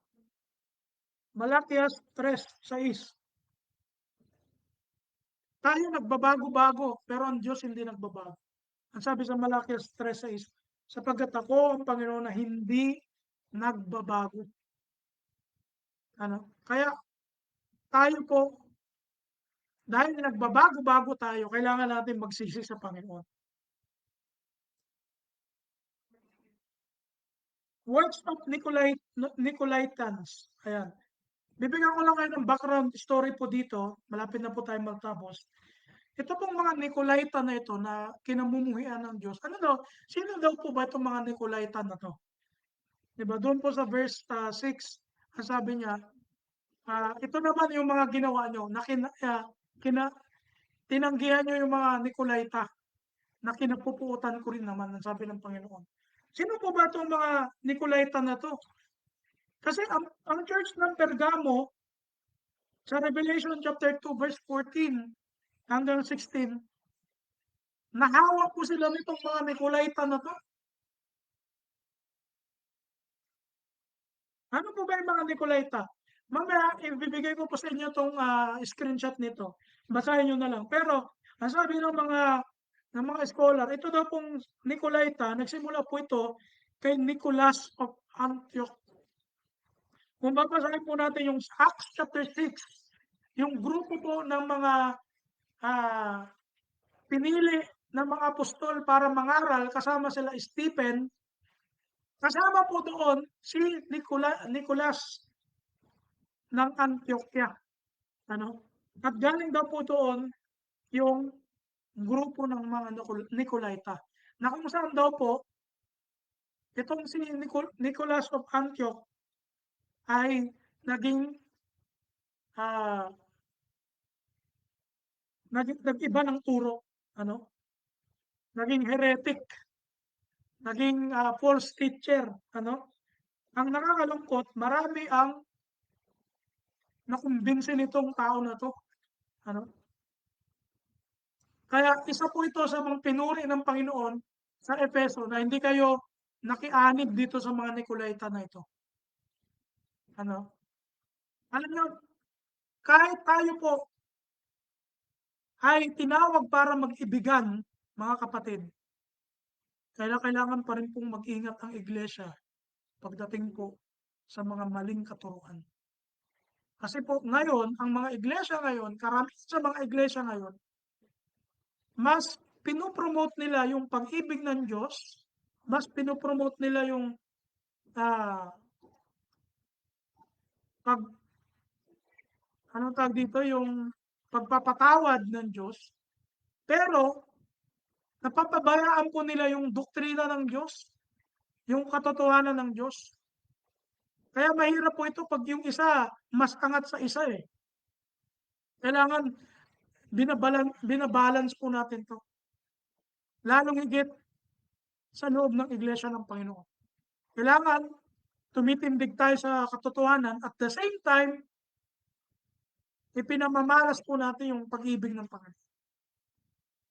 Speaker 1: Malakias 3:6. Tayo nagbabago-bago, pero ang Diyos hindi nagbabago. Ang sabi sa Malakias 3:6, sapagkat ako ang Panginoon na hindi nagbabago. Ano? Kaya tayo po, dahil nagbabago-bago tayo, kailangan natin magsisi sa Panginoon. Works of Nicolaitans. Ayan. Bibigyan ko lang kayo ng background story po dito. Malapit na po tayo magtapos. Ito pong mga Nicolaita na ito na kinamumuhian ng Diyos. Ano daw? Sino daw po ba itong mga Nicolaita na to? Diba? Doon po sa verse 6, ang sabi niya, ito naman yung mga ginawa nyo, na tinanggihan nyo yung mga Nicolaita, na kinapupuutan ko rin naman, ang sabi ng Panginoon. Sino po ba itong mga Nicolaita na to? Kasi ang church ng Pergamo, sa Revelation chapter 2, verse 14 hanggang 16, nahawa po sila nitong mga Nicolaita na to. Ano po ba yung mga Nicolaita? Mamaya, ibibigay ko po sa inyo itong screenshot nito. Basahin nyo na lang. Pero, ang sabi ng mga scholar, ito daw pong Nicolaita, nagsimula po ito kay Nicholas of Antioch. Kung babasahin po natin yung Acts chapter 6, yung grupo po ng mga pinili ng mga apostol para mangaral, kasama sila Stephen, kasama po doon si Nicholas ng Antioquia. Ano? At galing daw po doon yung grupo ng mga Nicolaita. Na kung saan daw po, itong si Nicholas of Antioch ay naging nag-iba ng turo. Ano? Naging heretic. Naging false teacher. Ano? Ang nakakalungkot, marami ang nakumbinsi nitong tao na to. Ano? Kaya isa po ito sa mga pinuri ng Panginoon sa Efeso na hindi kayo nakianib dito sa mga Nicolaita na ito. Ano? Alam niyo, kahit tayo po ay tinawag para mag-ibigan, mga kapatid, kailangan pa rin pong mag-ingat ang iglesia pagdating po sa mga maling katuruan. Kasi po ngayon, ang mga iglesia ngayon, karamihan sa mga iglesia ngayon, mas pinopromote nila yung pag-ibig ng Diyos, mas pinopromote nila yung pag anong tawag dito, yung pagpapatawad ng Diyos, pero napapabayaan po nila yung doktrina ng Diyos. yung katotohanan ng Diyos. Kaya mahirap po ito 'pag yung isa mas angat sa isa, eh. Kailangan bina-balance po natin 'to, lalong higit sa loob ng iglesia ng Panginoon. Kailangan tumitindig tayo sa katotohanan at the same time, ipinamamalas po natin yung pag-ibig ng Panginoon.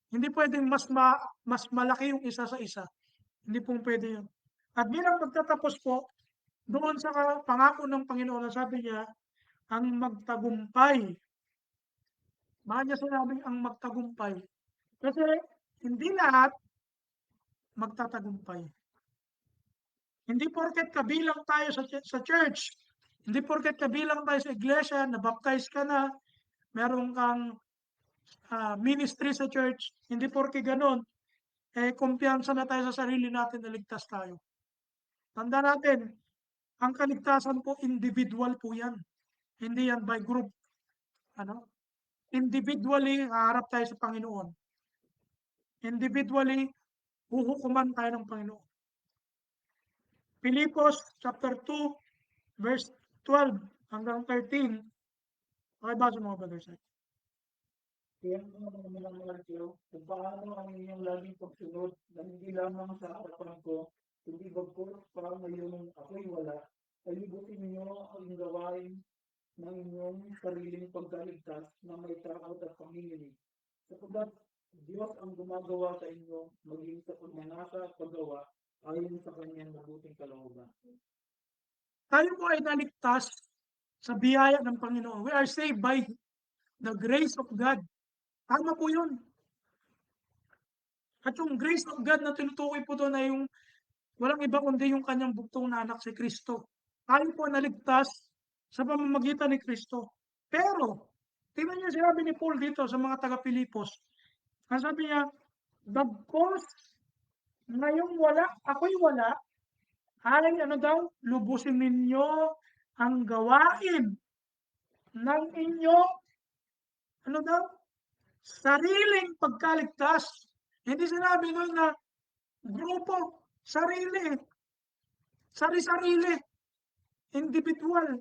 Speaker 1: Hindi puwedeng mas malaki yung isa sa isa, hindi po puwede yun. At bilang pagtatapos po, doon sa pangako ng Panginoon na sabi niya, ang magtagumpay. Bakit niya sinabing ang magtagumpay? Kasi hindi lahat magtatagumpay. Hindi porket kabilang tayo sa church, hindi porket kabilang tayo sa iglesia, na-baptize ka na, meron kang ministry sa church, hindi porke gano'n, eh kumpiyansa na tayo sa sarili natin na ligtas tayo. Tandaan natin, ang kaligtasan po individual po 'yan, hindi 'yan by group. Ano? Individually haharap tayo sa Panginoon. Individually huhukuman tayo ng Panginoon. Filipos chapter 2 verse 12 hanggang 13. Pakibasa mo, Brother Sai.
Speaker 2: Kaya mga minamahal ko, kung paano ang inyong laging pagsunod na hindi lamang sa harapan ko, hindi bagkus para ngayon ako'y wala, palibutin ninyo ang gawain ng inyong sariling pagkaligtas na may takot at panginginig. Sapagkat Diyos ang gumagawa sa inyo maging sa pagnanasa at paggawa ayon sa kanyang mabuting kalooban.
Speaker 1: Tayo po ay naligtas sa biyaya ng Panginoon. We are saved by the grace of God. Tama po yun. At yung grace of God na tinutukoy po doon ay yung walang iba kundi yung kanyang buktong na anak si Kristo. Tayo po naligtas sa pamamagitan ni Kristo. Pero, tingnan niyo sinabi ni Paul dito sa mga taga-Pilipos. Ang sabi niya, bagkos ngayong wala, ako'y wala, ay ano daw, lubusin ninyo ang gawain ng inyong, ano daw, sariling pagkaligtas. Hindi sinabi nun na grupo, sarili, sari-sarili, individual.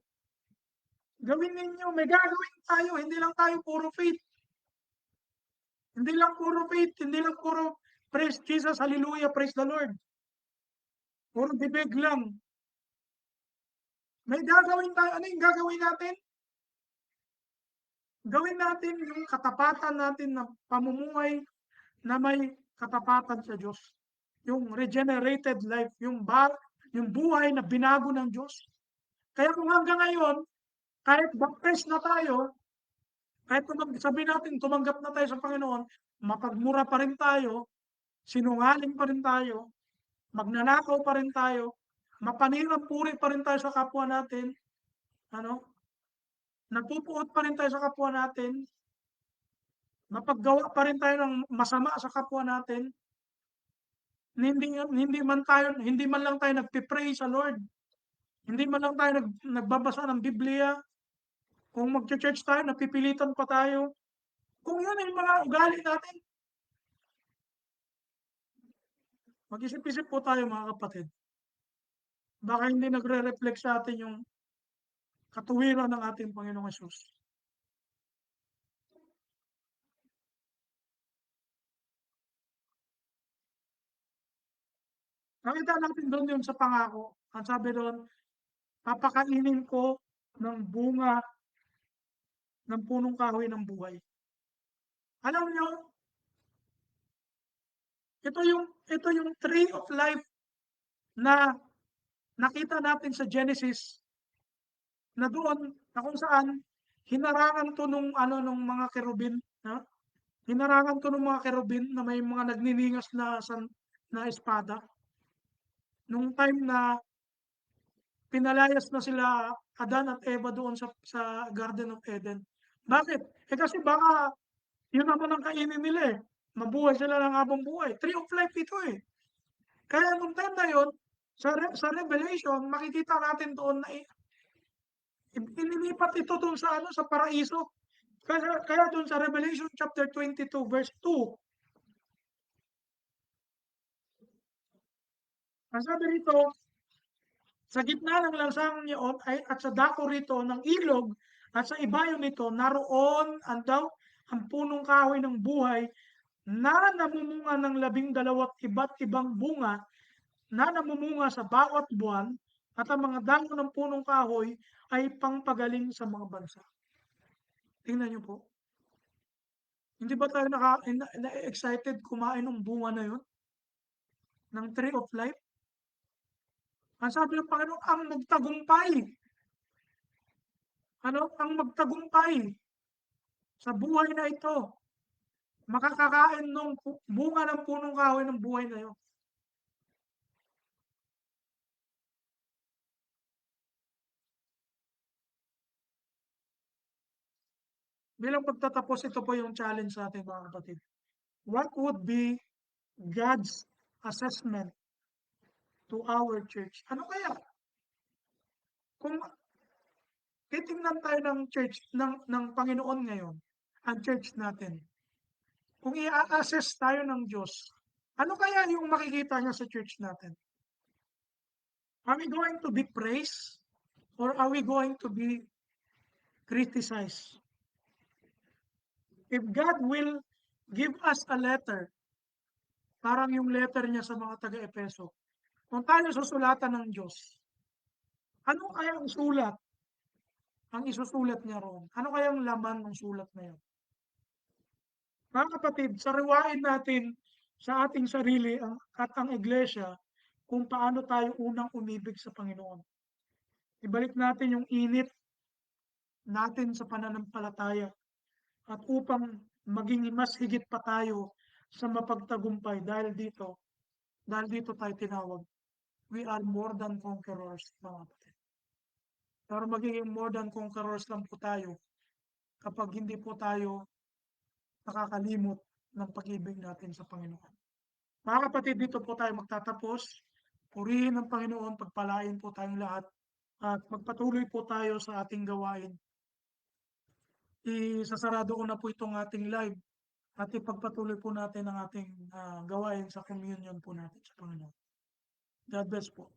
Speaker 1: Gawin ninyo, may gagawin tayo, hindi lang tayo puro faith. Hindi lang puro faith, hindi lang puro praise Jesus, hallelujah, praise the Lord. Puro bibig lang. May gagawin tayo. Ano yung gagawin natin? Gawin natin yung katapatan natin na pamumuhay na may katapatan sa Diyos. Yung regenerated life, yung buhay na binago ng Diyos. Kaya kung hanggang ngayon, kahit baptized na tayo, kahit sabihin natin tumanggap na tayo sa Panginoon, mapagmura pa rin tayo, sinungaling pa rin tayo, magnanakaw pa rin tayo, mapanirang puri pa rin tayo sa kapwa natin, ano, nagpupuot pa rin tayo sa kapwa natin, mapaggawa pa rin tayo ng masama sa kapwa natin, hindi man lang tayo nagpe-pray sa Lord, hindi man lang tayo nagbabasa ng Biblia, kung magche-church tayo napipilitan pa tayo. Kung yun ay mga ugali natin, mag-isip-isip po tayo mga kapatid. Baka hindi nagre-reflect sa atin yung katuwiran ng ating Panginoong Hesus. Nakita natin doon yung sa pangako. Ang sabi doon, papakainin ko ng bunga ng punong kahoy ng buhay. Alam nyo, ito yung tree of life na nakita natin sa Genesis na doon na kung saan hinarangan to nung mga kerubin, no? Hinarangan to nung mga kerubin na may mga nagniningas na espada. Nung time na pinalayas na sila Adan at Eva doon sa Garden of Eden. Bakit? Kasi baka yun naman ang kainin nila, eh. Mabuhay sila ng habang buhay. Tree of life ito, eh. Kaya nung time na yun, sa Revelation, makikita natin doon na inilipat ito doon sa paraiso. Kaya doon sa Revelation chapter 22 verse 2, Ang sabi rito, sa gitna ng lansangan niyaon ay at sa dako rito ng ilog at sa ibayo nito naroon ang punong kahoy ng buhay na namumunga ng 12 iba't ibang bunga na namumunga sa bawat buwan at ang mga dahon ng punong kahoy ay pangpagaling sa mga bansa. Tingnan niyo po. Hindi ba tayo na-excited kumain ng bunga na yun? Ng tree of life? Ang sabi ng Panginoon, ang magtagumpay. Ano? Ang magtagumpay sa buhay na ito. Makakakain ng bunga ng punong kahoy ng buhay na yun. Bilang pagtatapos, ito po yung challenge sa ating mga kapatid. What would be God's assessment to our church? Ano kaya? Kung titingnan tayo ng church, ng Panginoon ngayon, ang church natin, kung i-assess tayo ng Diyos, ano kaya yung makikita niya sa church natin? Are we going to be praised or are we going to be criticized? If God will give us a letter, parang yung letter niya sa mga taga-Epeso, kung tayo susulatan ng Diyos, ano kaya ang sulat, ang isusulat niya roon? Ano kaya ang laman ng sulat na yun? Mga kapatid, sariwain natin sa ating sarili at ang iglesia kung paano tayo unang umibig sa Panginoon. Ibalik natin yung init natin sa pananampalataya at upang maging mas higit pa tayo sa mapagtagumpay dahil dito tayo tinawag. We are more than conquerors, mga kapatid. Pero magiging more than conquerors lang po tayo kapag hindi po tayo nakakalimot ng pag-ibig natin sa Panginoon. Mga kapatid, dito po tayo magtatapos. Purihin ang Panginoon, pagpalain po tayong lahat at magpatuloy po tayo sa ating gawain. Isasarado ko na po itong ating live at ipagpatuloy po natin ang ating gawain sa communion po natin sa Panginoon. God bless po.